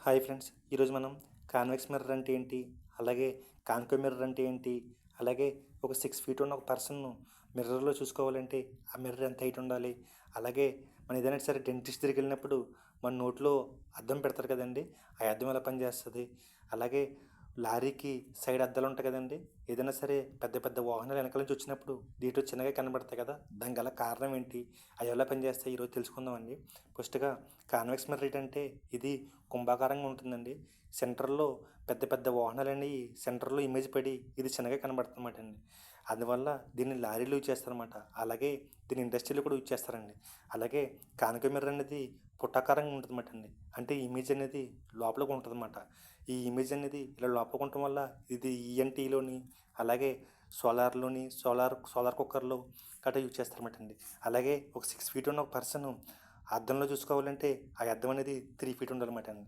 Hi friends, ఈరోజు మనం convex mirror అంటే ఏంటి, అలాగే కాన్కేవ్ మిర్రర్ అంటే ఏంటి, అలాగే ఒక 6 ఫీట్ ఉన్న ఒక పర్సన్ను మిర్రర్లో చూసుకోవాలంటే ఆ మిర్రర్ ఎంత హైట్ ఉండాలి, అలాగే మనం ఏదైనా సరే డెంటిస్ట్ దగ్గరికి వెళ్ళినప్పుడు మన నోట్లో అద్దం పెడతారు కదండి, ఆ అద్దం ఎలా పనిచేస్తుంది, అలాగే లారీకి సైడ్ అద్దాలు ఉంటాయి కదండి, ఏదైనా సరే పెద్ద పెద్ద వాహనాలు వెనకాల నుంచి వచ్చినప్పుడు దీంట్లో చిన్నగా కనబడతాయి కదా, దానికి గల కారణం ఏంటి, అవి ఎలా పనిచేస్తాయి ఈరోజు తెలుసుకుందామండి. ఫస్ట్గా కాన్వెక్స్ మిర్రర్ ఏంటంటే ఇది కుంభాకారంగా ఉంటుందండి. సెంటర్లో పెద్ద పెద్ద వాహనాలన్నీ సెంటర్లో ఇమేజ్ పడి ఇది చిన్నగా కనబడుతుందన్నమాట అండి. అందువల్ల దీన్ని లారీలో యూజ్ చేస్తారన్నమాట. అలాగే దీన్ని ఇండస్ట్రీలో కూడా యూజ్ చేస్తారండి. అలాగే కాన్కేవ్ మిర్రర్ అనేది పుటాకారంగా ఉంటుందన్నమాట అండి. అంటే ఇమేజ్ అనేది లోపలికి ఉంటుందన్నమాట. ఈ ఇమేజ్ అనేది ఇలా లోపలికి ఉండటం వల్ల ఇది ఈఎన్టీలోని అలాగే సోలార్ కుక్కర్లో గట్రా యూజ్ చేస్తారన్నమాట అండి. అలాగే ఒక 6 ఫీట్ ఉన్న ఒక పర్సన్ అద్దంలో చూసుకోవాలంటే ఆ అద్దం అనేది 3 ఫీట్ ఉండాలన్నమాట అండి.